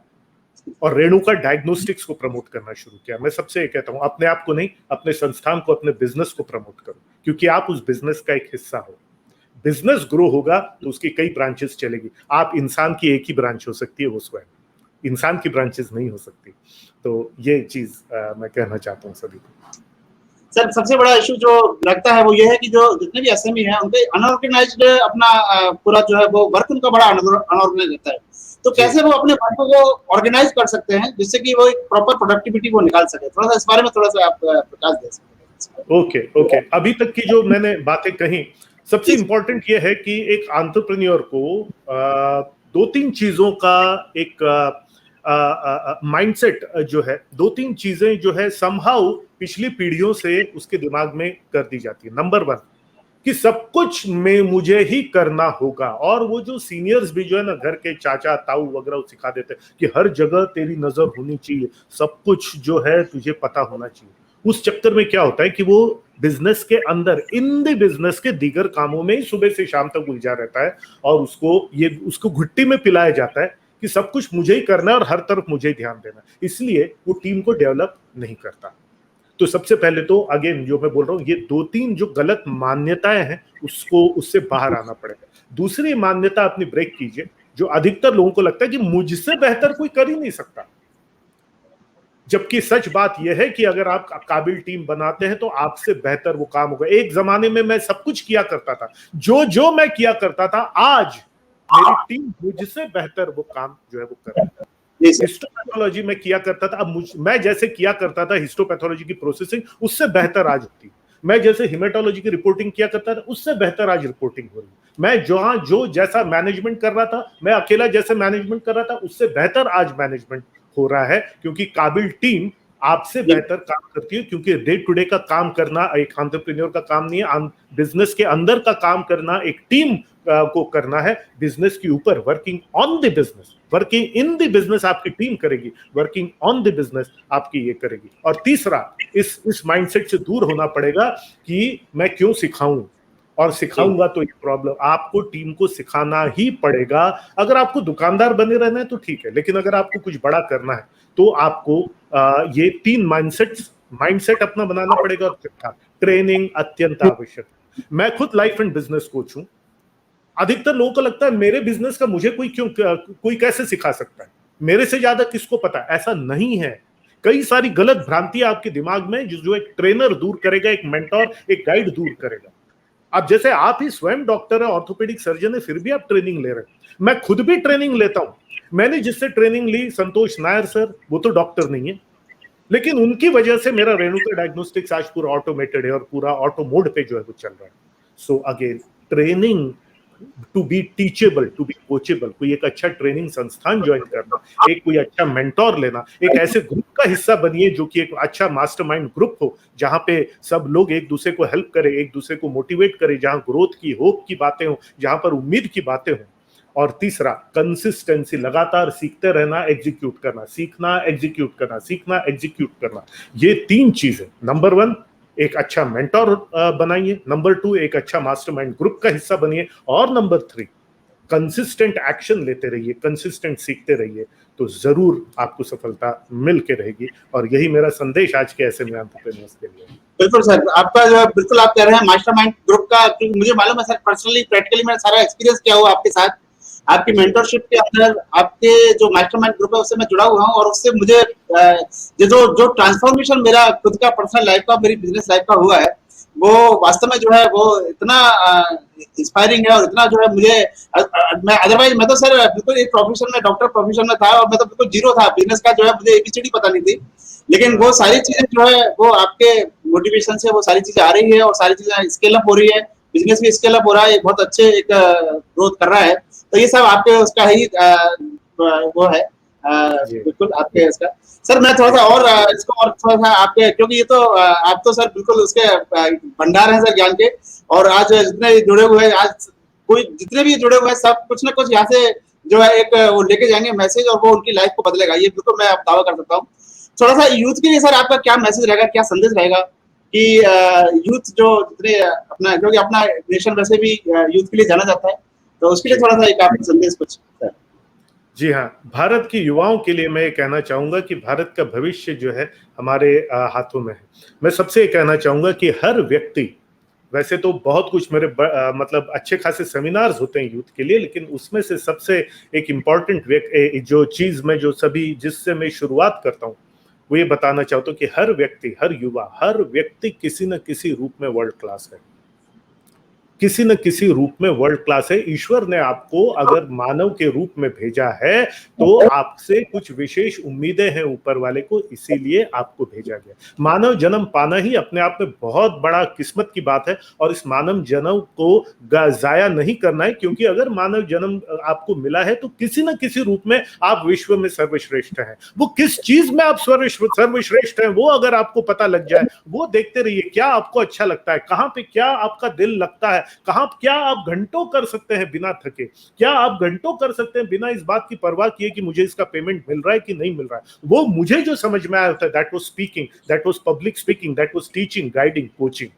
और रेणुका डायग्नोस्टिक्स को प्रमोट करना शुरू किया। मैं सबसे ये कहता हूं, अपने आप को नहीं, अपने संस्थान को, अपने बिजनेस को प्रमोट करो, क्योंकि आप उस बिजनेस का एक हिस्सा हो। बिजनेस ग्रो होगा तो उसकी कई ब्रांचेस चलेगी। आप इंसान की एक ही ब्रांच हो सकती है, वो स्वयं, इंसान की ब्रांचेस नहीं हो सकती। तो ये चीज मैं कहना चाहता हूँ सभी को। सर सबसे बड़ा इशू जो लगता है वो ये है कि जो जितने भी एसएमई हैं उनके अनऑर्गेनाइज्ड अपना पूरा जो है वो वर्क उनका बड़ा अनऑर्गेनाइज रहता है। तो कैसे वो अपने वर्क को ऑर्गेनाइज कर सकते हैं जिससे कि वो एक प्रॉपर प्रोडक्टिविटी वो निकाल सके? थोड़ा सा इस बारे में थोड़ा सा आप प्रकाश दे सकते हैं। ओके, अभी तक की जो मैंने बातें कही, सबसे इंपॉर्टेंट ये है कि एक एंटरप्रेन्योर को 2-3 चीजों का एक माइंडसेट जो है, 2-3 चीजें जो है समहाउ पिछली पीढ़ियों से उसके दिमाग में कर दी जाती है। नंबर 1 कि सब कुछ में मुझे ही करना होगा, और वो जो सीनियर्स भी जो है ना, घर के चाचा ताऊ वगैरह सिखा देते हैं कि हर जगह तेरी नजर होनी चाहिए, सब कुछ जो है तुझे पता होना चाहिए। उस चक्कर में क्या होता है कि वो बिजनेस के अंदर, इन द बिजनेस के दीगर कामों में ही सुबह से शाम तक उलझा रहता है, और उसको घुट्टी में पिलाया जाता है कि सब कुछ मुझे ही करना है और हर तरफ मुझे ही ध्यान देना, इसलिए वो टीम को डेवलप नहीं करता। तो सबसे पहले तो अगेन जो मैं बोल रहा हूँ, ये 2-3 जो गलत मान्यताएं हैं उससे बाहर आना पड़ेगा। दूसरी मान्यता अपनी ब्रेक कीजिए, जो अधिकतर लोगों को लगता है कि मुझसे बेहतर कोई कर ही नहीं सकता, जबकि सच बात यह है कि अगर आप काबिल टीम बनाते हैं तो आपसे बेहतर वो काम होगा। एक जमाने में मैं सब कुछ किया करता था, जो मैं किया करता था, आज मेरी टीम मुझसे बेहतर वो काम जो है वो कर रही है। हिस्टोपैथोलॉजी में किया करता था, अब मैं जैसे किया करता था हिस्टोपैथोलॉजी की प्रोसेसिंग, उससे बेहतर आज होती। मैं जैसे हिमेटोलॉजी की रिपोर्टिंग किया करता था, उससे बेहतर आज रिपोर्टिंग हो रही। मैं जो जैसा मैनेजमेंट कर रहा था, मैं अकेला जैसे मैनेजमेंट कर रहा था, उससे बेहतर आज मैनेजमेंट हो रहा है, क्योंकि काबिल टीम आपसे बेहतर काम करती है। क्योंकि डे टू डे का काम करना एक एंटरप्रेन्योर का काम नहीं है, बिजनेस के अंदर का काम करना एक टीम को करना है। बिजनेस के ऊपर working on the business, working in the business आपकी टीम करेगी, वर्किंग ऑन द बिजनेस आपकी ये करेगी। और तीसरा, इस माइंडसेट से दूर होना पड़ेगा कि मैं क्यों सिखाऊं, और सिखाऊंगा तो ये प्रॉब्लम, आपको टीम को सिखाना ही पड़ेगा। अगर आपको दुकानदार बने रहना है तो ठीक है, लेकिन अगर आपको कुछ बड़ा करना है तो आपको ये 3 माइंडसेट अपना बनाना पड़ेगा। और ट्रेनिंग अत्यंत आवश्यक। मैं खुद लाइफ एंड बिजनेस कोच हूं। अधिकतर लोगों को लगता है मेरे बिजनेस का मुझे कोई कैसे सिखा सकता है, मेरे से ज्यादा किसको पता है। ऐसा नहीं है। कई सारी गलत भ्रांतियां आपके दिमाग में जो एक ट्रेनर दूर करेगा, एक मेंटोर, एक गाइड दूर करेगा। अब जैसे आप ही स्वयं डॉक्टर है, ऑर्थोपेडिक सर्जन है, फिर भी आप ट्रेनिंग ले रहे हैं। मैं खुद भी ट्रेनिंग लेता हूं। मैंने जिससे ट्रेनिंग ली, संतोष नायर सर, वो तो डॉक्टर नहीं है, लेकिन उनकी वजह से मेरा रेणुका डायग्नोस्टिक्स आज पूरा ऑटोमेटेड है और पूरा ऑटो मोड पे जो है वो चल रहा है। So again, training to be teachable, to be coachable, कोई एक अच्छा ट्रेनिंग संस्थान ज्वाइन करना, एक कोई अच्छा मेंटोर लेना, एक ऐसे ग्रुप का हिस्सा बनिए जो कि एक अच्छा मास्टरमाइंड ग्रुप हो, जहां पे सब लोग एक दूसरे को हेल्प करें, एक दूसरे को मोटिवेट करें, जहां ग्रोथ की, होप की बातें हो, जहां पर उम्मीद की बातें हो। और तीसरा, कंसिस्टेंसी, लगातार सीखते रहना, एग्जीक्यूट करना, सीखना एग्जीक्यूट करना, सीखना एग्जीक्यूट करना। ये 3 चीजें। नंबर 1, एक अच्छा मेंटोर बनाइए। नंबर 2, एक अच्छा मास्टरमाइंड ग्रुप का हिस्सा बनिए। और नंबर 3, कंसिस्टेंट एक्शन लेते रहिए, कंसिस्टेंट सीखते रहिए, तो जरूर आपको सफलता मिल के रहेगी। और यही मेरा संदेश आज के ऐसे में एंटरप्रेन्योर्स के लिए। बिल्कुल सर, आपका जो बिल्कुल आप कह रहे हैं मास्टरमाइंड ग्रुप का, क्योंकि मुझे मालूम है सर, पर्सनली प्रैक्टिकली मैंने सारा एक्सपीरियंस किया हुआ आपके साथ। आपकी मेंटरशिप के अंदर आपके जो मास्टरमाइंड ग्रुप है उससे मैं जुड़ा हुआ हूं, और उससे मुझे ये जो ट्रांसफॉर्मेशन मेरा खुद का पर्सनल लाइफ का, मेरी बिजनेस लाइफ का हुआ है, वो वास्तव में जो है वो इतना इंस्पायरिंग है, और इतना जो है मुझे, मैं अदरवाइज मैं तो सर बिल्कुल एक प्रोफेशन में, डॉक्टर प्रोफेशन में था, और मैं तो बिल्कुल जीरो था बिजनेस का, जो है मुझे एबीसीडी पता नहीं थी। लेकिन वो सारी चीजें जो है वो आपके मोटिवेशन से वो सारी चीजें आ रही है, और सारी चीजें स्केल अप हो रही है, बिजनेस भी स्केल अप हो रहा है, बहुत अच्छे एक ग्रोथ कर रहा है। तो ये सब आपके उसका ही वो है, बिल्कुल आपके इसका। सर मैं थोड़ा सा और इसको और थोड़ा सा आपके, क्योंकि ये तो आप तो सर बिल्कुल उसके भंडार हैं सर ज्ञान के, और आज जितने जुड़े हुए हैं, आज कोई जितने भी जुड़े हुए हैं, सब कुछ ना कुछ यहाँ से जो है एक वो लेके जाएंगे मैसेज और वो उनकी लाइफ को बदलेगा, ये बिल्कुल मैं आप दावा कर सकता हूँ। थोड़ा सा यूथ के लिए सर आपका क्या मैसेज रहेगा, क्या संदेश रहेगा कि यूथ जो जितने अपना, क्योंकि अपना नेशन वैसे भी यूथ के लिए जाना जाता है, तो उसके लिए थोड़ा सा एक आपका संदेश कुछ सर। जी हाँ, भारत के युवाओं के लिए मैं ये कहना चाहूंगा कि भारत का भविष्य जो है हमारे हाथों में है। मैं सबसे ये कहना चाहूंगा कि हर व्यक्ति, वैसे तो बहुत कुछ मेरे मतलब अच्छे खासे सेमिनार्स होते हैं यूथ के लिए, लेकिन उसमें से सबसे एक इम्पॉर्टेंट जो चीज मैं जो सभी जिससे मैं शुरुआत करता हूँ वो ये बताना चाहता हूँ कि हर व्यक्ति, हर युवा, हर व्यक्ति किसी न किसी रूप में वर्ल्ड क्लास है, किसी न किसी रूप में वर्ल्ड क्लास है। ईश्वर ने आपको अगर मानव के रूप में भेजा है तो आपसे कुछ विशेष उम्मीदें हैं ऊपर वाले को, इसीलिए आपको भेजा गया। मानव जन्म पाना ही अपने आप में बहुत बड़ा किस्मत की बात है और इस मानव जन्म को जाया नहीं करना है, क्योंकि अगर मानव जन्म आपको मिला है तो किसी न किसी रूप में आप विश्व में सर्वश्रेष्ठ हैं। वो किस चीज में आप सर्वश्रेष्ठ हैं वो अगर आपको पता लग जाए, वो देखते रहिए। क्या आपको अच्छा लगता है, कहां पे क्या आपका दिल लगता है, कहां क्या आप घंटों कर सकते हैं बिना थके, क्या आप घंटों कर सकते हैं बिना इस बात की परवाह किए कि मुझे इसका पेमेंट मिल रहा है कि नहीं मिल रहा है। वो मुझे जो समझ में आया था, that was speaking, that was public speaking, that was teaching, guiding, coaching.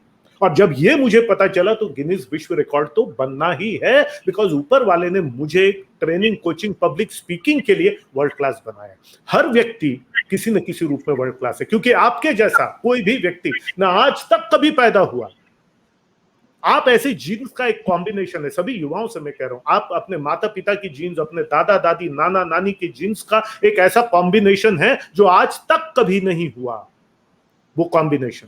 और जब ये मुझे पता चला तो गिनीज विश्व रिकॉर्ड तो बनना ही है, बिकॉज ऊपर वाले ने मुझे ट्रेनिंग, कोचिंग, पब्लिक स्पीकिंग के लिए वर्ल्ड क्लास बनाया। हर व्यक्ति किसी न किसी रूप में वर्ल्ड क्लास है, क्योंकि आपके जैसा कोई भी व्यक्ति ना आज तक कभी पैदा हुआ। आप ऐसे जीन्स का एक कॉम्बिनेशन है, सभी युवाओं से मैं कह रहा हूं, आप अपने माता पिता की जीन्स, अपने दादा दादी, नाना नानी की जीन्स का एक ऐसा कॉम्बिनेशन है जो आज तक कभी नहीं हुआ। वो कॉम्बिनेशन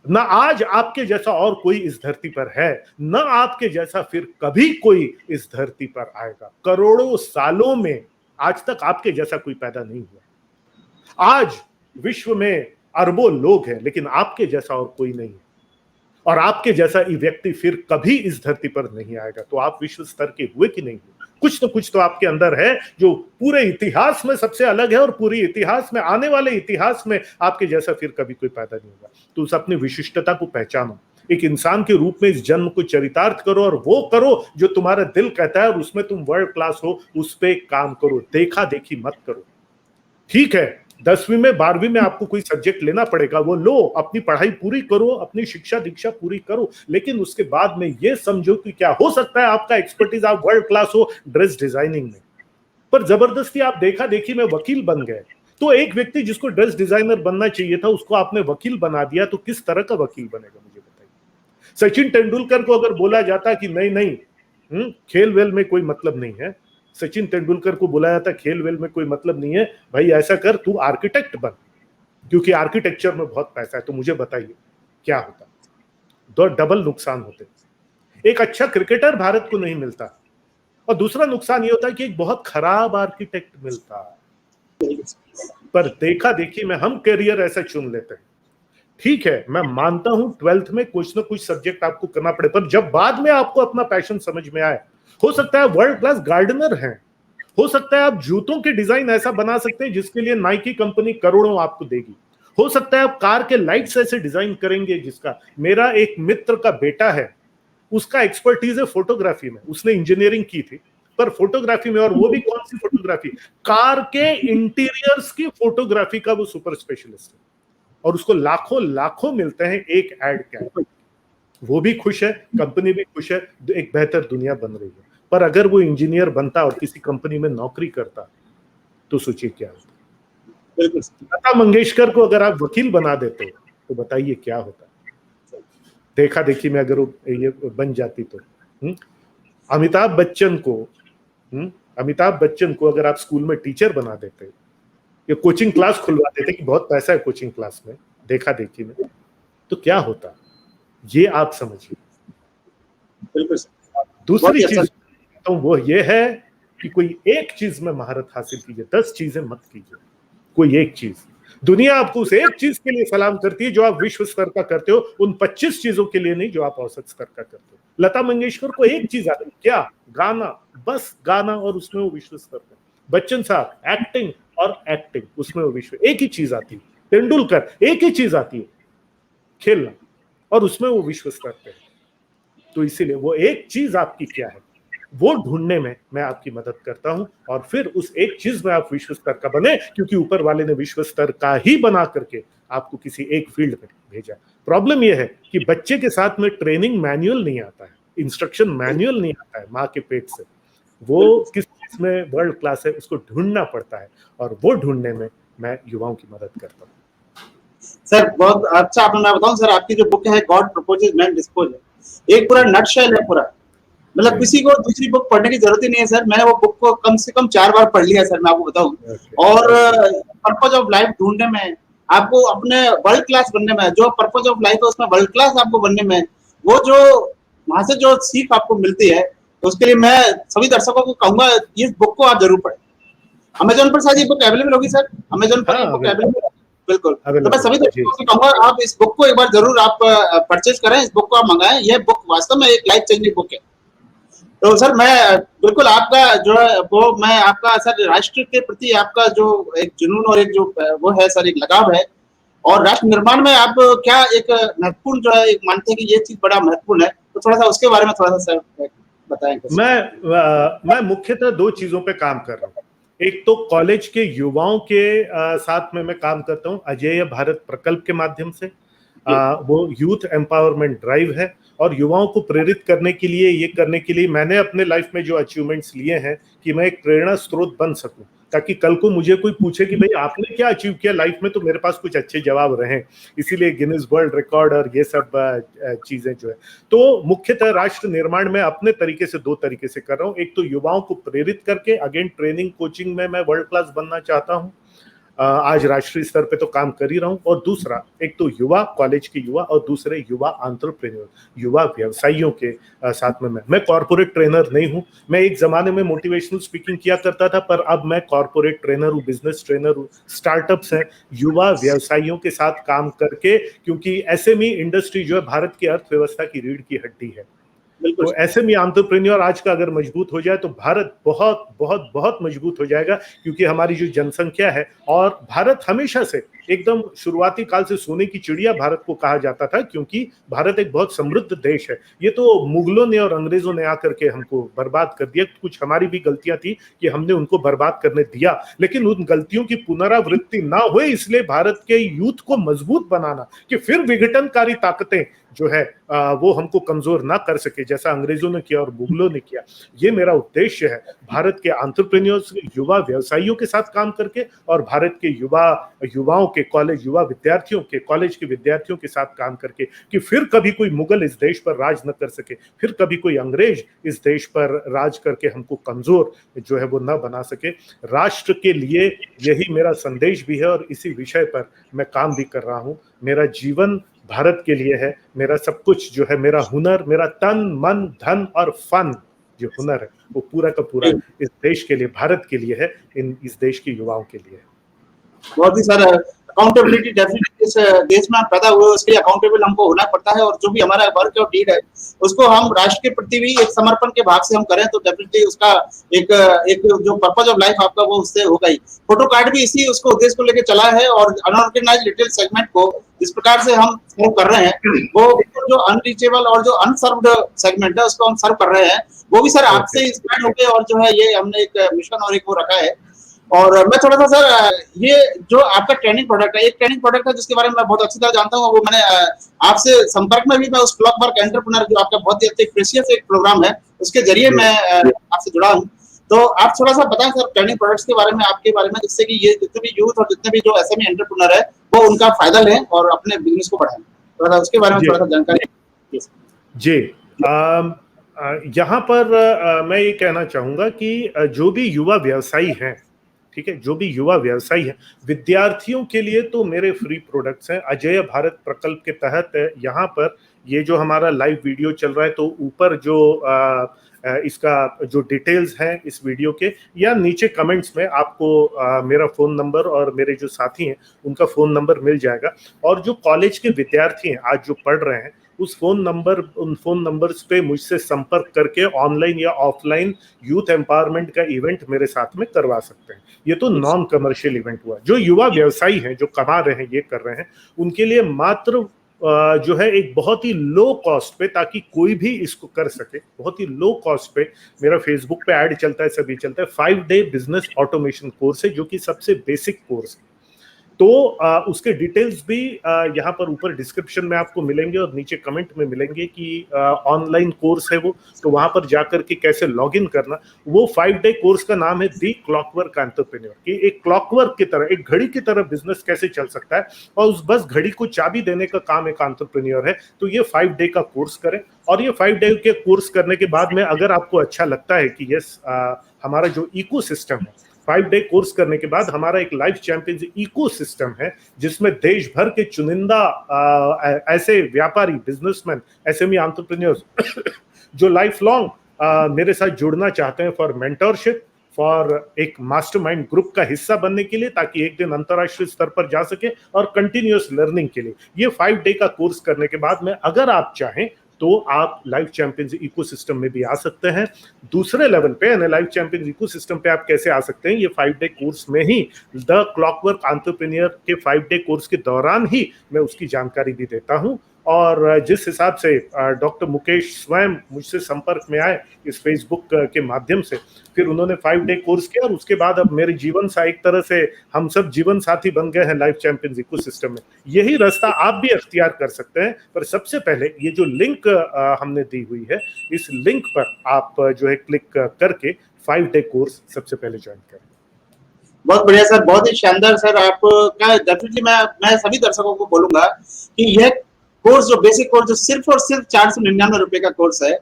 ना आज आपके जैसा और कोई इस धरती पर है, ना आपके जैसा फिर कभी कोई इस धरती पर आएगा। करोड़ों सालों में आज तक आपके जैसा कोई पैदा नहीं हुआ। आज विश्व में अरबों लोग हैं, लेकिन आपके जैसा और कोई नहीं है, और आपके जैसा व्यक्ति फिर कभी इस धरती पर नहीं आएगा। तो आप विश्व स्तर के हुए कि नहीं हुए, कुछ तो कुछ तो आपके अंदर है जो पूरे इतिहास में सबसे अलग है, और पूरे इतिहास में, आने वाले इतिहास में आपके जैसा फिर कभी कोई पैदा नहीं होगा। तो उस अपनी विशिष्टता को पहचानो, एक इंसान के रूप में इस जन्म को चरितार्थ करो, और वो करो जो तुम्हारा दिल कहता है, और उसमें तुम वर्ल्ड क्लास हो, उस पर काम करो, देखा देखी मत करो। ठीक है, 10वीं में 12वीं में आपको कोई सब्जेक्ट लेना पड़ेगा, वो लो, अपनी पढ़ाई पूरी करो, अपनी शिक्षा दीक्षा पूरी करो, लेकिन उसके बाद में ये समझो कि क्या हो सकता है आपका एक्सपर्टीज, आप वर्ल्ड क्लास हो ड्रेस डिजाइनिंग में, पर जबरदस्ती आप देखा देखी में वकील बन गए। तो एक व्यक्ति जिसको ड्रेस डिजाइनर बनना चाहिए था उसको आपने वकील बना दिया, तो किस तरह का वकील बनेगा मुझे बताइए। सचिन तेंदुलकर को अगर बोला जाता कि नहीं नहीं, खेल वेल में कोई मतलब नहीं है, सचिन तेंदुलकर को बुलाया था, खेल वेल में कोई मतलब नहीं है भाई, ऐसा कर तू आर्किटेक्ट बन, क्योंकि आर्किटेक्चर में बहुत पैसा है, तो मुझे बताइए क्या होता। दो डबल नुकसान होते, एक अच्छा क्रिकेटर भारत को नहीं मिलता, और दूसरा नुकसान ये होता कि एक बहुत खराब आर्किटेक्ट मिलता। पर देखा देखी में हम करियर ऐसा चुन लेते हैं। ठीक है, मैं मानता हूं 12th में कुछ ना कुछ सब्जेक्ट आपको करना पड़े, पर जब बाद में आपको अपना पैशन समझ में आए, हो सकता है वर्ल्ड क्लास गार्डनर हैं, हो सकता है आप जूतों के डिजाइन ऐसा बना सकते हैं जिसके लिए नाइकी कंपनी करोड़ों आपको देगी, हो सकता है आप कार के लाइट्स ऐसे डिजाइन करेंगे जिसका, मेरा एक मित्र का बेटा है, उसका एक्सपर्टीज है फोटोग्राफी में, उसने इंजीनियरिंग की थी पर फोटोग्राफी में, और वो भी कौन सी फोटोग्राफी, कार के इंटीरियर्स की फोटोग्राफी का वो सुपर स्पेशलिस्ट है, और उसको लाखों लाखों मिलते हैं एक एड कैप। वो भी खुश है, कंपनी भी खुश है, एक बेहतर दुनिया बन रही है। पर अगर वो इंजीनियर बनता और किसी कंपनी में नौकरी करता तो सोचिए क्या होता। लता मंगेशकर को अगर आप वकील बना देते तो बताइए क्या होता। देखा देखी में अगर ये बन जाती तो अमिताभ बच्चन को अगर आप स्कूल में टीचर बना देते या कोचिंग क्लास खुलवा देते कि बहुत पैसा है कोचिंग क्लास में, देखा देखी में, तो क्या होता, ये आप समझिए। दूसरी चीज तो वो ये है कि कोई एक चीज में महारत हासिल कीजिए, 10 चीजें मत कीजिए, कोई एक चीज। दुनिया आपको उस एक चीज के लिए सलाम करती है जो आप विश्व स्तर का करते हो, उन 25 चीजों के लिए नहीं जो आप औसत स्तर का करते हो। लता मंगेशकर को एक चीज आती, क्या, गाना, बस गाना, और उसमें वो विश्व स्तर का। बच्चन साहब एक्टिंग, और एक्टिंग, उसमें वो विश्व, एक ही चीज आती है। तेंदुलकर एक ही चीज आती है, खेलना, और उसमें वो विश्व स्तर पे। तो इसीलिए वो एक चीज आपकी क्या है, वो ढूंढने में मैं आपकी मदद करता हूं, और फिर उस एक चीज में आप विश्व स्तर का बने, क्योंकि ऊपर वाले ने विश्व स्तर का ही बना करके आपको किसी एक फील्ड में भेजा। प्रॉब्लम यह है कि बच्चे के साथ में ट्रेनिंग मैनुअल नहीं आता है, इंस्ट्रक्शन मैनुअल नहीं आता है माँ के पेट से। वो किस चीज में वर्ल्ड क्लास है उसको ढूंढना पड़ता है, और वो ढूंढने में मैं युवाओं की मदद करता हूँ। सर बहुत अच्छा। आपने, मैं बताऊं सर, आपकी जो बुक है गॉड प्रपोजेस मैन डिस्पोजेस, एक पूरा नटशेल है पूरा। मतलब किसी को दूसरी बुक पढ़ने की जरूरत ही नहीं है सर। मैंने वो बुक को कम से कम 4 बार पढ़ लिया सर, मैं आपको बताऊं। और पर्पज ऑफ लाइफ ढूंढने में, आपको अपने वर्ल्ड क्लास बनने में, जो पर्पज ऑफ लाइफ है उसमें वर्ल्ड क्लास आपको बनने में, वो जो वहां से जो सीख आपको मिलती है, तो उसके लिए मैं सभी दर्शकों को कहूंगा इस बुक को आप जरूर पढ़ें। अमेजोन पर शायद ये बुक अवेलेबल होगी सर, अमेजोन पर ये बुक अवेलेबल है। बिल्कुल, तो मैं सभी दर्शकों से कहूंगा आप इस बुक को एक बार जरूर आप परचेज करें, इस बुक को आप मंगाएं। यह बुक वास्तव में एक लाइफ चेंजिंग बुक है। तो सर मैं बिल्कुल आपका जो है वो, मैं आपका सर राष्ट्र के प्रति आपका जो एक जुनून और एक जो वो है सर, एक लगाव है, और राष्ट्र निर्माण में आप क्या एक महत्वपूर्ण जो है एक मानते हैं कि ये चीज बड़ा महत्वपूर्ण है, तो थोड़ा सा उसके बारे में थोड़ा सा सर बताएं। मैं मुख्यतः 2 चीजों पे काम कर रहा हूँ। एक तो कॉलेज के युवाओं के साथ में मैं काम करता हूँ अजेय भारत प्रकल्प के माध्यम से। वो यूथ एम्पावरमेंट ड्राइव है, और युवाओं को प्रेरित करने के लिए, ये करने के लिए मैंने अपने लाइफ में जो अचीवमेंट्स लिए हैं कि मैं एक प्रेरणा स्रोत बन सकूं, ताकि कल को मुझे कोई पूछे कि भाई आपने क्या अचीव किया लाइफ में, तो मेरे पास कुछ अच्छे जवाब रहें। इसीलिए गिनीज वर्ल्ड रिकॉर्ड और ये सब चीजें जो है, तो मुख्यतः राष्ट्र निर्माण में अपने तरीके से 2 तरीके से कर रहा हूँ। एक तो युवाओं को प्रेरित करके, अगेन ट्रेनिंग कोचिंग में मैं वर्ल्ड क्लास बनना चाहता हूँ, आज राष्ट्रीय स्तर पे तो काम कर ही रहा हूं। और दूसरा, एक तो युवा, कॉलेज के युवा, और दूसरे युवा एंटरप्रेन्योर, युवा व्यवसायियों के साथ में मैं कॉर्पोरेट ट्रेनर नहीं हूं। मैं एक जमाने में मोटिवेशनल स्पीकिंग किया करता था, पर अब मैं कॉर्पोरेट ट्रेनर हूं, बिजनेस ट्रेनर हूं। स्टार्टअप्स हैं, युवा व्यवसायियों के साथ काम करके, क्योंकि एसएमई इंडस्ट्री जो है भारत की अर्थव्यवस्था की रीढ़ की हड्डी है। तो एसएमई एंटरप्रेन्योर आज का अगर मजबूत हो जाए तो भारत बहुत बहुत बहुत मजबूत हो जाएगा, क्योंकि हमारी जो जनसंख्या है, और भारत हमेशा से एकदम शुरुआती काल से सोने की चिड़िया भारत को कहा जाता था, क्योंकि भारत एक बहुत समृद्ध देश है। ये तो मुगलों ने और अंग्रेजों ने आकर के हमको बर्बाद कर दिया। कुछ हमारी भी गलतियां थी कि हमने उनको बर्बाद करने दिया, लेकिन उन गलतियों की पुनरावृत्ति ना हो, इसलिए भारत के यूथ को मजबूत बनाना, कि फिर विघटनकारी ताकतें जो है वो हमको कमजोर ना कर सके, जैसा अंग्रेजों ने किया और मुगलों ने किया। ये मेरा उद्देश्य है, भारत के एंटरप्रेन्योर्स, युवा व्यवसायियों के साथ काम करके, और भारत के युवाओं के कॉलेज, युवा विद्यार्थियों के कॉलेज के विद्यार्थियों के साथ काम करके, कि फिर कभी कोई मुगल इस देश पर राज न कर सके, फिर कभी कोई अंग्रेज इस देश पर राज करके हमको कमजोर जो है वो न बना सके। राष्ट्र के लिए यही मेरा संदेश भी है, और इसी विषय पर मैं काम भी कर रहा हूँ। मेरा जीवन भारत के लिए है, मेरा सब कुछ जो है, मेरा हुनर, मेरा तन मन धन और फन जो हुनर है, वो पूरा का पूरा इस देश के लिए, भारत के लिए है, इस देश के युवाओं के लिए है। बहुत ही सर, अकाउंटेबिलिटी डेफिनेटली इस देश में पैदा हुए, उसके लिए अकाउंटेबल हमको होना पड़ता है, और जो भी हमारा वर्क और डीड है उसको हम राष्ट्र के प्रति भी एक समर्पण के भाव से हम करें, तो डेफिनेटली उसका एक एक जो पर्पज ऑफ लाइफ आपका वो उससे होगा ही। फोटो कार्ड भी इसी उसको उद्देश्य को लेकर चला है, और अनऑर्गेनाइज्ड रिटेल सेगमेंट को जिस प्रकार से हम सर्व कर रहे हैं, वो जो अनरीचेबल और जो अनसर्व्ड सेगमेंट है उसको हम सर्व कर रहे हैं, वो भी सर आपसे इंस्पायर होकर, और जो है ये हमने एक मिशन और एक वो रखा है। और मैं थोड़ा सा सर, ये जो आपका ट्रेनिंग प्रोडक्ट है, एक ट्रेनिंग प्रोडक्ट है जिसके बारे में मैं बहुत अच्छी तरह जानता हूँ, वो मैंने आपसे संपर्क में भी, मैं उस क्लॉकवर्क एंटरप्रेन्योर जो आपका बहुत ही प्रेशियस एक प्रोग्राम है, उसके जरिए मैं आपसे जुड़ा हूँ। तो आप थोड़ा सा बताएं सर ट्रेनिंग प्रोडक्ट्स के बारे में, आपके बारे में, जिससे कि ये जितने भी यूथ और जितने भी जो एसएमई एंटरप्रेन्योर है वो उनका फायदा लें और अपने बिजनेस को बढ़ाएं। थोड़ा सा उसके बारे में थोड़ा सा जानकारी जी। यहाँ पर मैं ये कहना चाहूंगा कि जो भी युवा व्यवसायी हैं, ठीक है, जो भी युवा व्यवसायी है, विद्यार्थियों के लिए तो मेरे फ्री प्रोडक्ट्स हैं। अजेय भारत प्रकल्प के तहत यहाँ पर ये जो हमारा लाइव वीडियो चल रहा है, तो ऊपर जो इसका जो डिटेल्स हैं इस वीडियो के, या नीचे कमेंट्स में आपको मेरा फ़ोन नंबर और मेरे जो साथी हैं उनका फ़ोन नंबर मिल जाएगा। और जो कॉलेज के विद्यार्थी हैं आज जो पढ़ रहे हैं, उन फोन नंबर्स पे मुझसे संपर्क करके ऑनलाइन या ऑफलाइन यूथ एम्पावरमेंट का इवेंट मेरे साथ में करवा सकते हैं। ये तो नॉन कमर्शियल इवेंट हुआ। जो युवा व्यवसायी हैं, जो कमा रहे हैं, ये कर रहे हैं, उनके लिए मात्र जो है एक बहुत ही लो कॉस्ट पे, ताकि कोई भी इसको कर सके, बहुत ही लो कॉस्ट पे मेरा फेसबुक पे ऐड चलता है, सभी चलता है। 5-day बिजनेस ऑटोमेशन कोर्स है, जो कि सबसे बेसिक कोर्स है। तो उसके डिटेल्स भी यहाँ पर ऊपर डिस्क्रिप्शन में आपको मिलेंगे और नीचे कमेंट में मिलेंगे कि ऑनलाइन कोर्स है वो, तो वहां पर जाकर के कैसे लॉग इन करना। वो 5-day कोर्स का नाम है दी क्लॉकवर्क एंटरप्रेन्योर, कि एक क्लॉकवर्क की तरह, एक घड़ी की तरह बिजनेस कैसे चल सकता है, और उस बस घड़ी को चाबी देने का काम एक एंटरप्रेन्योर है। तो ये 5 डे का कोर्स करें, और ये 5 डे के कोर्स करने के बाद में अगर आपको अच्छा लगता है कि यस हमारा जो इको सिस्टम है, 5 डे कोर्स करने के बाद हमारा एक लाइफ चैंपियंस इको सिस्टम है, जिसमें देश भर के चुनिंदा ऐसे व्यापारी, बिजनेसमैन, एसएमई एंटरप्रेन्योर्स जो लाइफ लॉन्ग मेरे साथ जुड़ना चाहते हैं फॉर मेंटरशिप, फॉर एक मास्टरमाइंड ग्रुप का हिस्सा बनने के लिए, ताकि एक दिन अंतरराष्ट्रीय स्तर पर जा सके, और कंटिन्यूअस लर्निंग के लिए। ये 5 डे का कोर्स करने के बाद में अगर आप चाहें तो आप लाइफ चैंपियंस इकोसिस्टम में भी आ सकते हैं दूसरे लेवल पे। यानी लाइफ चैंपियंस इकोसिस्टम पे आप कैसे आ सकते हैं, ये 5 डे कोर्स में ही, द क्लॉकवर्क एंटरप्रेन्योर के 5 डे कोर्स के दौरान ही मैं उसकी जानकारी भी देता हूं। और जिस हिसाब से डॉक्टर मुकेश स्वयं मुझसे संपर्क में आए इस फेसबुक के माध्यम से, फिर उन्होंने 5 डे कोर्स किया, और उसके बाद अब मेरे जीवन सा एक तरह से हम सब जीवन साथी बन गए हैं लाइफ चैंपियंस इकोसिस्टम में। यही रास्ता आप भी अख्तियार कर सकते हैं, पर सबसे पहले ये जो लिंक हमने दी हुई है, इस लिंक पर आप जो है क्लिक करके 5 डे कोर्स सबसे पहले ज्वाइन करें। बहुत बढ़िया सर, बहुत ही शानदार सर। आपका डेफिनेटली मैं सभी दर्शकों को बोलूंगा कि यह कोर्स, जो बेसिक कोर्स, जो सिर्फ और सिर्फ 499 रुपए का कोर्स है,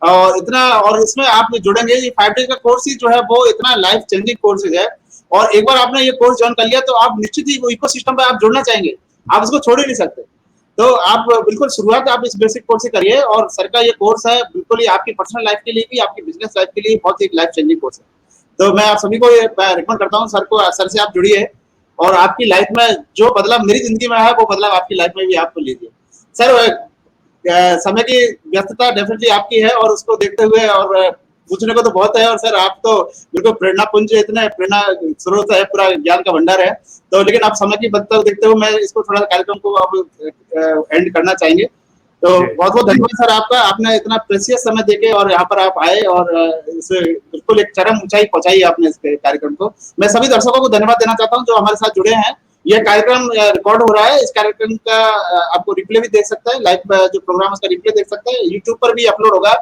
और इतना, और इसमें आप जुड़ेंगे, ये 5 डे का कोर्स ही जो है वो इतना लाइफ चेंजिंग कोर्स है। और एक बार आपने ये कोर्स ज्वाइन कर लिया तो आप निश्चित ही वो इकोसिस्टम पे आप जुड़ना चाहेंगे, आप इसको छोड़ ही नहीं सकते। तो आप बिल्कुल शुरुआत आप इस बेसिक कोर्स से करिए, और सर का ये कोर्स है बिल्कुल ही आपकी पर्सनल लाइफ के लिए भी, आपकी बिजनेस लाइफ के लिए बहुत ही लाइफ चेंजिंग कोर्स है। तो मैं आप सभी को ये रिकमेंड करता हूँ, सर से आप जुड़िए, और आपकी लाइफ में जो बदलाव मेरी जिंदगी में है, वो बदलाव आपकी लाइफ में भी आपको लीजिए। सर, समय की व्यस्तता डेफिनेटली आपकी है, और उसको देखते हुए, और पूछने को तो बहुत है, और सर आप तो बिल्कुल प्रेरणा पुंज, इतने प्रेरणा स्रोत है, पूरा ज्ञान का भंडार है। तो लेकिन आप समय की व्यस्तता देखते हुए मैं इसको थोड़ा कार्यक्रम को अब एंड करना चाहेंगे। तो बहुत बहुत धन्यवाद सर आपका, आपने इतना प्रेशियस समय देके और यहाँ पर आप आए, और इसे बिल्कुल एक चरम ऊंचाई पहुंचाई आपने इस कार्यक्रम को। मैं सभी दर्शकों को धन्यवाद देना चाहता हूँ जो हमारे साथ जुड़े हैं। यह कार्यक्रम रिकॉर्ड हो रहा है, इस कार्यक्रम का आपको रिप्ले भी देख सकता है, लाइव जो प्रोग्राम उसका रिप्ले देख सकते हैं, यूट्यूब पर भी अपलोड होगा,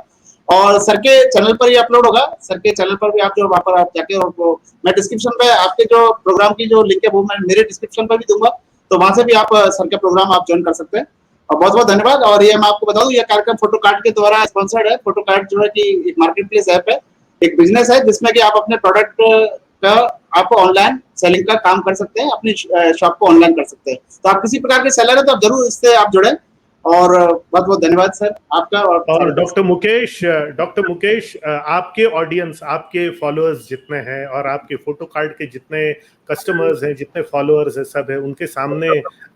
और सर के चैनल पर ही अपलोड होगा। सर के चैनल पर भी आप जो वहाँ पर आप जाके, और वो मैं डिस्क्रिप्शन पे आपके जो प्रोग्राम की जो लिंक है वो मैं मेरे डिस्क्रिप्शन पर भी दूंगा, तो वहां से भी आप सर के प्रोग्राम आप ज्वाइन कर सकते हैं। और बहुत बहुत धन्यवाद। और ये मैं आपको बता दूं, यह कार्यक्रम फोटोकार्ड के द्वारा स्पॉन्सर्ड है। फोटोकार्ड जो है कि एक मार्केट प्लेस ऐप है, एक बिजनेस है, जिसमें कि आप अपने प्रोडक्ट का आप ऑनलाइन सेलिंग का काम कर सकते हैं, अपनी शॉप को ऑनलाइन कर सकते हैं। तो आप किसी प्रकार के सेलर है तो आप जरूर इससे आप जुड़े। और बहुत बहुत धन्यवाद सर आपका। और डॉक्टर मुकेश, आपके ऑडियंस, आपके फॉलोअर्स जितने हैं, और आपके फोटो कार्ड के जितने कस्टमर्स हैं, जितने फॉलोअर्स हैं, सब है, उनके सामने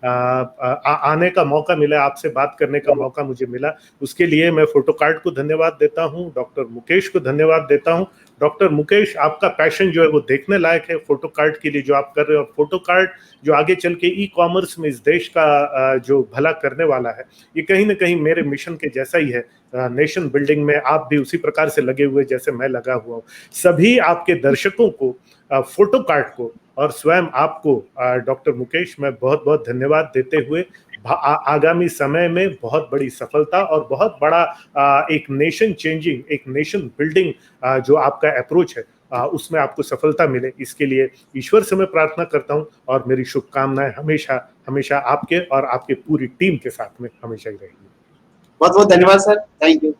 आने का मौका मिला, आपसे बात करने का मौका मुझे मिला, उसके लिए मैं फोटो कार्ड को धन्यवाद देता हूँ, डॉक्टर मुकेश को धन्यवाद देता हूँ। डॉक्टर मुकेश, आपका पैशन जो है वो देखने लायक है फोटो कार्ड के लिए जो आप कर रहे हो। फोटो कार्ड जो आगे चल के ई कॉमर्स में इस देश का जो भला करने वाला है, ये कहीं ना कहीं मेरे मिशन के जैसा ही है। नेशन बिल्डिंग में आप भी उसी प्रकार से लगे हुए जैसे मैं लगा हुआ हूँ। सभी आपके दर्शकों को, फोटो कार्ड को, और स्वयं आपको डॉक्टर मुकेश मैं बहुत बहुत धन्यवाद देते हुए आगामी समय में बहुत बड़ी सफलता और बहुत बड़ा एक नेशन चेंजिंग, एक नेशन बिल्डिंग जो आपका अप्रोच है, उसमें आपको सफलता मिले, इसके लिए ईश्वर से मैं प्रार्थना करता हूं। और मेरी शुभकामनाएं हमेशा हमेशा आपके और आपके पूरी टीम के साथ में हमेशा ही रहेगी। बहुत बहुत धन्यवाद सर। Thank you.